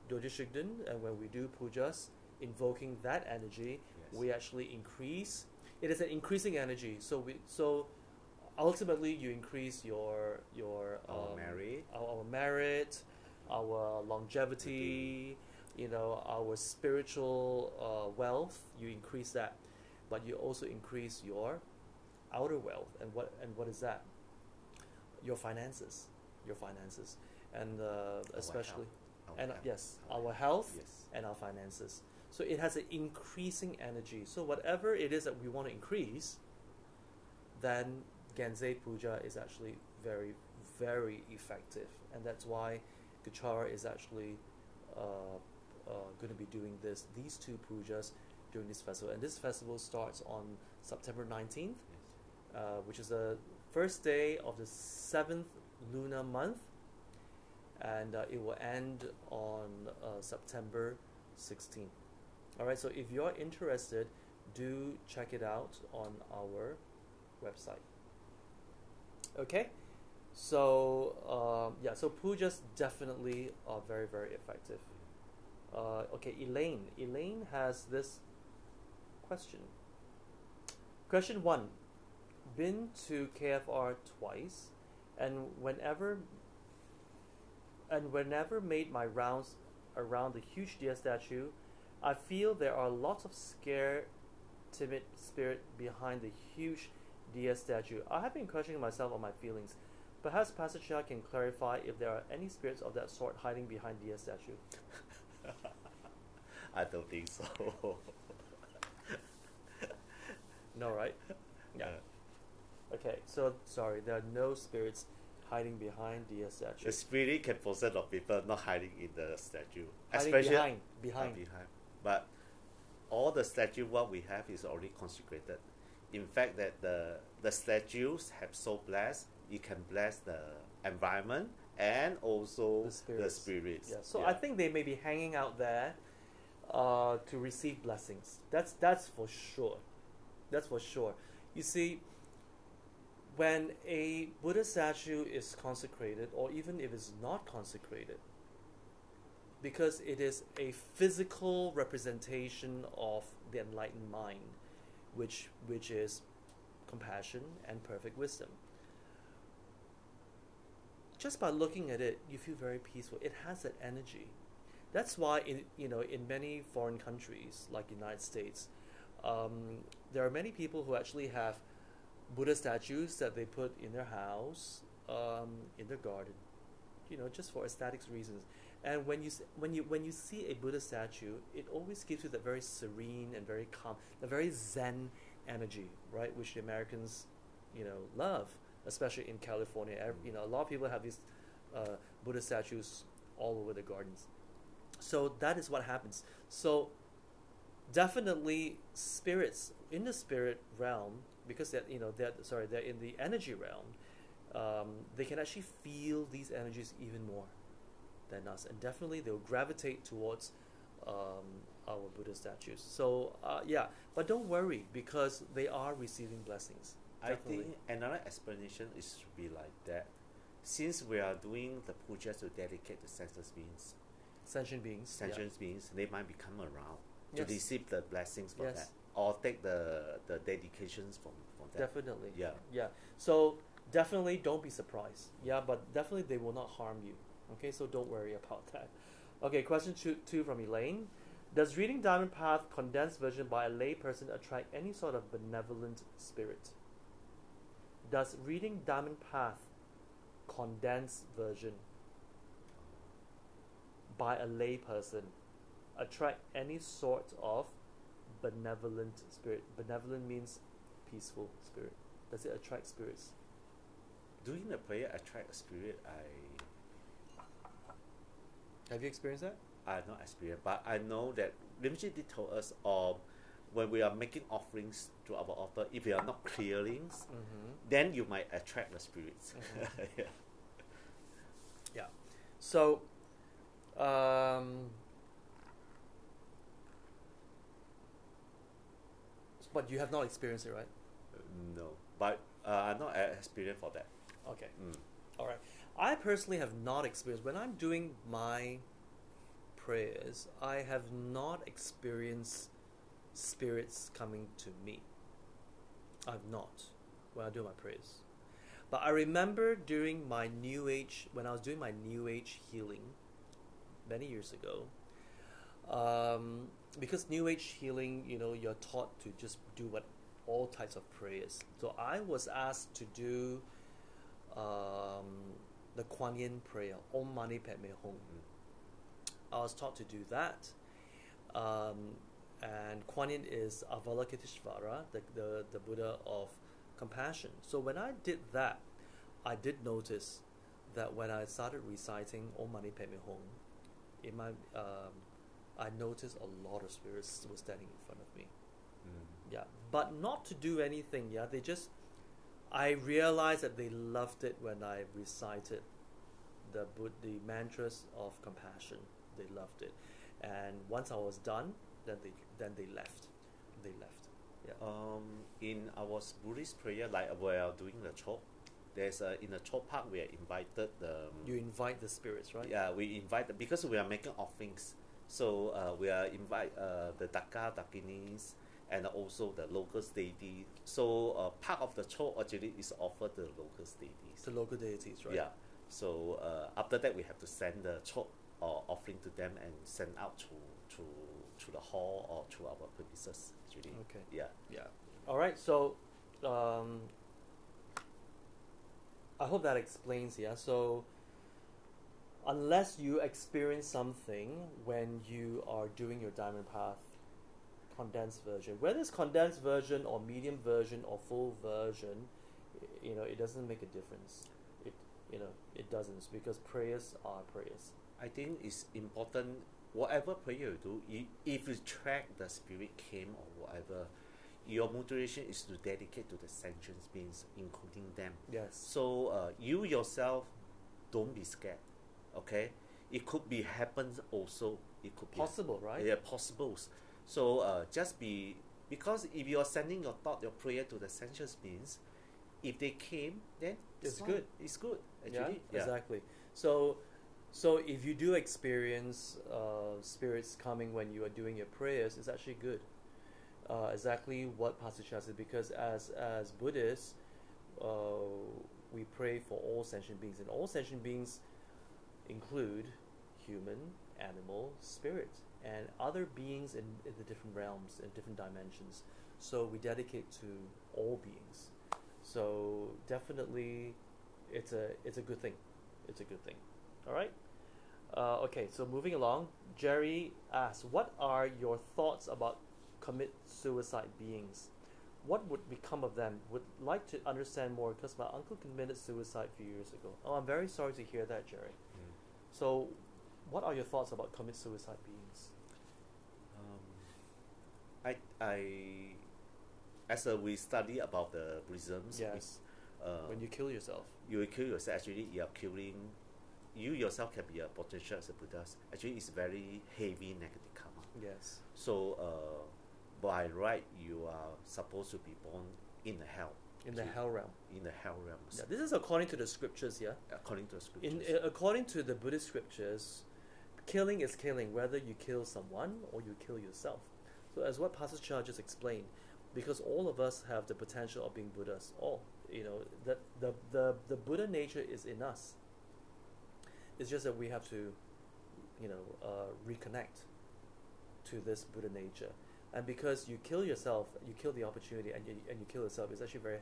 Dorje Shugden, and when we do pujas, invoking that energy, Yes. we actually increase. It is an increasing energy, so ultimately you increase your Our merit. our merit, our longevity, you know, our spiritual wealth. You increase that, but you also increase your outer wealth. And what is that? Your finances, and especially, and yes, our health, Yes. and our finances. So it has an increasing energy. So whatever it is that we want to increase, then Genzei Puja is actually very, very effective, and that's why Kechara is actually going to be doing these two pujas during this festival. And this festival starts on September 19th, which is the first day of the 7th lunar month, and it will end on September 16th. All right, so if you're interested, do check it out on our website. Okay, so so pujas definitely are very, very effective. Okay, Elaine has this question. Question 1. Been to KFR twice, and whenever made my rounds around the huge deer statue, I feel there are lots of scared, timid spirit behind the huge deer statue. I have been questioning myself on my feelings. Perhaps Pastor Chia can clarify if there are any spirits of that sort hiding behind deer statue. I don't think so. No, right? Yeah. Okay, so sorry, there are no spirits hiding behind the statue. The spirit can possess of people not hiding in the statue. Hiding Especially behind. But all the statue what we have is already consecrated. In fact, that the statues have so blessed, it can bless the environment and also the spirits. Yeah. So I think they may be hanging out there to receive blessings. That's for sure. That's for sure. You see, when a Buddha statue is consecrated, or even if it's not consecrated, because it is a physical representation of the enlightened mind, which is compassion and perfect wisdom. Just by looking at it, you feel very peaceful. It has that energy. That's why in many foreign countries like United States, there are many people who actually have Buddha statues that they put in their house, in their garden, just for aesthetics reasons. And when you see a Buddha statue, it always gives you that very serene and very calm, the very Zen energy, right? Which the Americans, love, especially in California. A lot of people have these Buddha statues all over the gardens. So that is what happens. So definitely spirits in the spirit realm, because they're in the energy realm, they can actually feel these energies even more than us, and definitely they'll gravitate towards our Buddha statues. So but don't worry, because they are receiving blessings. Definitely. I think another explanation is to be like that. Since we are doing the puja to dedicate the sentient beings, they might become around to receive the blessings from that, or take the dedications from that. Definitely. Yeah. So definitely don't be surprised. Yeah, but definitely they will not harm you. Okay, so don't worry about that. Okay, question two from Elaine. Does reading Diamond Path condensed version by a lay person attract any sort of benevolent spirit? Does reading Diamond Path condensed version by a lay person attract any sort of benevolent spirit? Benevolent means peaceful spirit. Does it attract spirits? Doing the prayer attract a spirit, Have you experienced that? I have not experienced, but I know that Limji did told us when we are making offerings to our altar, if we are not clearing, then you might attract the spirits. Yeah. So, but you have not experienced it, right? No, but I'm not experienced for that. Okay. All right. I personally have not experienced, when I'm doing my prayers, I have not experienced spirits coming to me. I've not, when I do my prayers. But I remember during my New Age, when I was doing my New Age healing many years ago, because New Age healing, you're taught to just do all types of prayers. So I was asked to do the Kuan Yin prayer, Om Mani Padme Hum. I was taught to do that. And Kuan Yin is Avalokiteshvara, the Buddha of compassion. So when I did that, I did notice that when I started reciting Om Mani Padme Hum, in my I noticed a lot of spirits were standing in front of me. Yeah, but not to do anything. Yeah, they just. I realized that they loved it when I recited the mantras of compassion. They loved it, and once I was done, then they left. They left. Yeah. In our Buddhist prayer, like while doing the chok, there's in the chok park we are invited the. You invite the spirits, right? Yeah, we invite because we are making offerings. So we are invite the Daka Dakinis and also the local deity. So part of the chok actually is offered to the local deities. The local deities, right? Yeah. So after that we have to send the chok or offering to them and send out to the hall or to our premises actually. Okay. Yeah. Yeah. All right. So I hope that explains. Yeah. So unless you experience something when you are doing your Diamond Path condensed version, whether it's condensed version or medium version or full version, it doesn't make a difference. It doesn't, because prayers are prayers. I think it's important, whatever prayer you do, if you track the spirit came or whatever, your motivation is to dedicate to the sentient beings, including them. Yes. So you yourself, don't be scared. Okay, it could be happens also. It could be possible, right? Yeah, possible. So just be, because if you are sending your thought, your prayer to the sentient beings, if they came, then it's fine. good. It's good actually. Yeah, exactly. So if you do experience spirits coming when you are doing your prayers, it's actually good. Exactly what Pastor Chia said, because as Buddhists, we pray for all sentient beings, and all sentient beings include human, animal, spirit, and other beings in the different realms and different dimensions. So we dedicate to all beings. So definitely, it's a good thing. It's a good thing. All right. Okay. So moving along, Jerry asks, "What are your thoughts about commit suicide beings? What would become of them? Would like to understand more because my uncle committed suicide a few years ago." Oh, I'm very sorry to hear that, Jerry. So, what are your thoughts about commit suicide beings? As we study about the Buddhisms, Yes. When you kill yourself. You will kill yourself. Actually, you are killing. You yourself can be a potential as a Buddha. Actually, it's very heavy negative karma. Yes. So, by right, you are supposed to be born in the hell. In the hell realm. In the hell realms. Yeah, this is according to the scriptures, yeah? According to the scriptures. According to the Buddhist scriptures, killing is killing, whether you kill someone or you kill yourself. So as what Pastor Chia just explained, because all of us have the potential of being Buddhas, the Buddha nature is in us. It's just that we have to, reconnect to this Buddha nature. And because you kill yourself, you kill the opportunity, and you kill yourself, it's actually very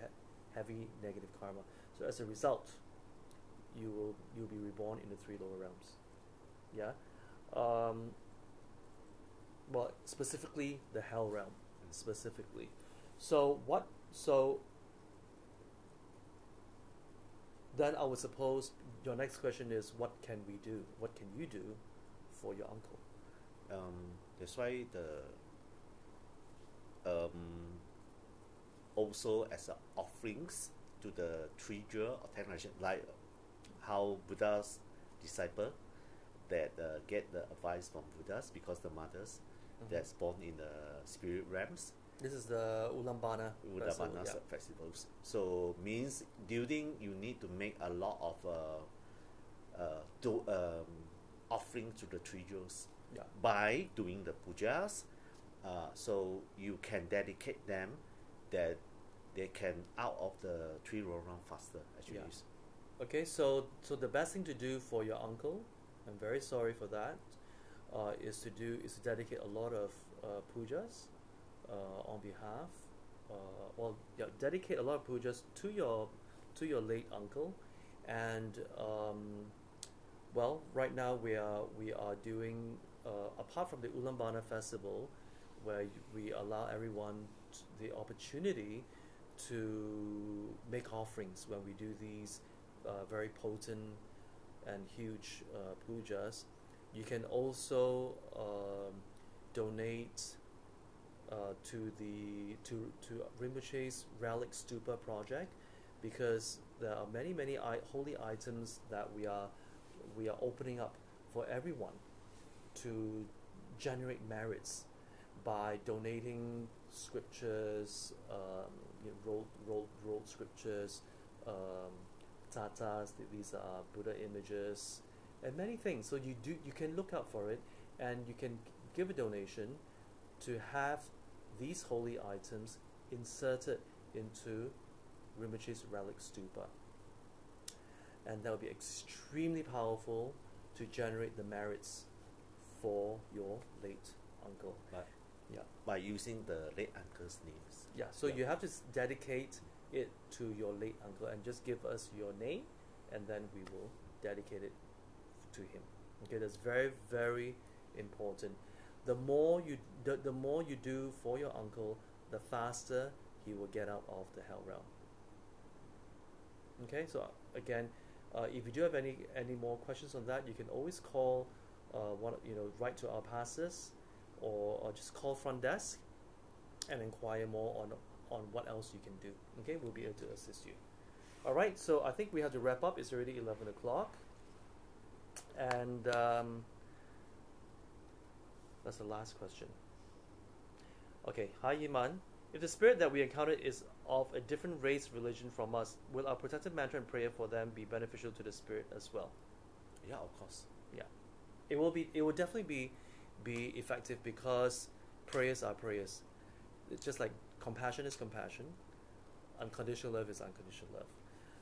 heavy negative karma. So as a result, you'll be reborn in the three lower realms. Yeah. Well, specifically the hell realm, specifically. So then I would suppose your next question is, what can we do? What can you do for your uncle? That's why also as offerings to the three jewel or 10 generation, like how Buddha's disciple that get the advice from Buddhas, because the mothers that's born in the spirit realms. This is the Ulambana festivals. So means during you need to make a lot of offering to the three jewels by doing the pujas. So you can dedicate them that they can out of the three round faster actually. Yeah. Okay, so the best thing to do for your uncle, I'm very sorry for that, is to dedicate a lot of pujas on behalf, dedicate a lot of pujas to your late uncle, and right now we are doing apart from the Ulambana festival, where we allow everyone the opportunity to make offerings when we do these very potent and huge pujas. You can also donate to Rinpoche's Relic Stupa project, because there are many holy items that we are opening up for everyone to generate merits by donating scriptures, rolled scriptures, tatas. These are Buddha images, and many things. So you can look out for it, and you can give a donation to have these holy items inserted into Rinpoche's Relic Stupa, and that will be extremely powerful to generate the merits for your late uncle. By using the late uncle's names. Yeah, so you have to dedicate it to your late uncle, and just give us your name, and then we will dedicate it to him. Okay, that's very, very important. The more you do for your uncle, the faster he will get out of the hell realm. Okay, so again, if you do have any more questions on that, you can always call write to our pastors, or just call front desk and inquire more on what else you can do. Okay, we'll be able to assist you. All right, so I think we have to wrap up. It's already 11 o'clock, and that's the last question. Okay, hi Yiman. If the spirit that we encountered is of a different race, religion from us, will our protective mantra and prayer for them be beneficial to the spirit as well? Yeah, of course. Yeah, it will be. It will definitely be effective, because prayers are prayers. It's just like compassion is compassion, unconditional love is unconditional love.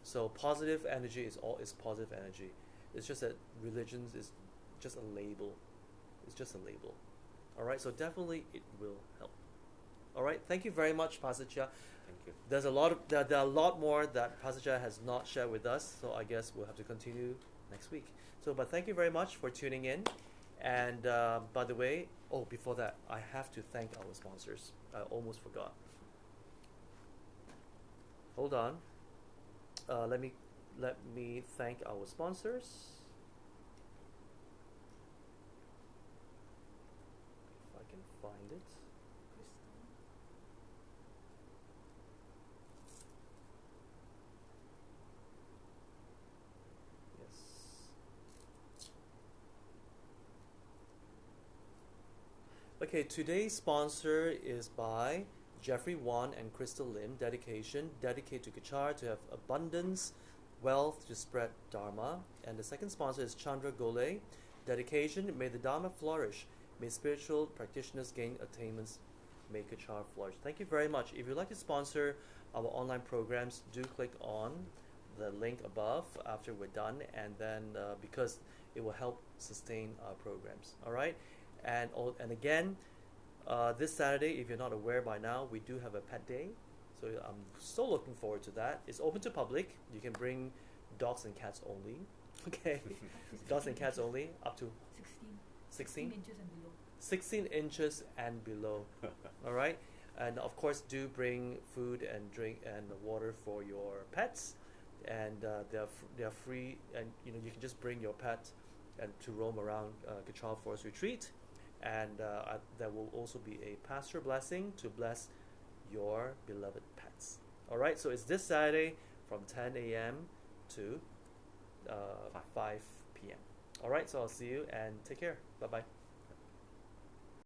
So positive energy is positive energy. It's just that religions is just a label. It's just a label. All right, so definitely it will help. All right, thank you very much, Pastor Chia. Thank you. There's a lot of there are a lot more that Pastor Chia has not shared with us, so I guess we'll have to continue next week. So, but thank you very much for tuning in. And by the way, before that, I have to thank our sponsors. I almost forgot. Hold on. Let me thank our sponsors. If I can find it. Okay, today's sponsor is by Jeffrey Wan and Crystal Lim. Dedication, dedicate to Kechara to have abundance, wealth to spread Dharma. And the second sponsor is Chandra Gole. Dedication, may the Dharma flourish. May spiritual practitioners gain attainments. May Kechara flourish. Thank you very much. If you'd like to sponsor our online programs, do click on the link above after we're done, and then because it will help sustain our programs. All right. And again, this Saturday, if you're not aware by now, we do have a pet day. So I'm so looking forward to that. It's open to public. You can bring dogs and cats only. Okay, dogs and cats only, up to 16 inches and below. 16 inches and below. All right, and of course, do bring food and drink and water for your pets. And they're free, and you can just bring your pet and to roam around Kechara Forest Retreat. And there will also be a pastor blessing to bless your beloved pets. All right, so it's this Saturday from 10 a.m. to 5 p.m. All right, so I'll see you and take care. Bye-bye.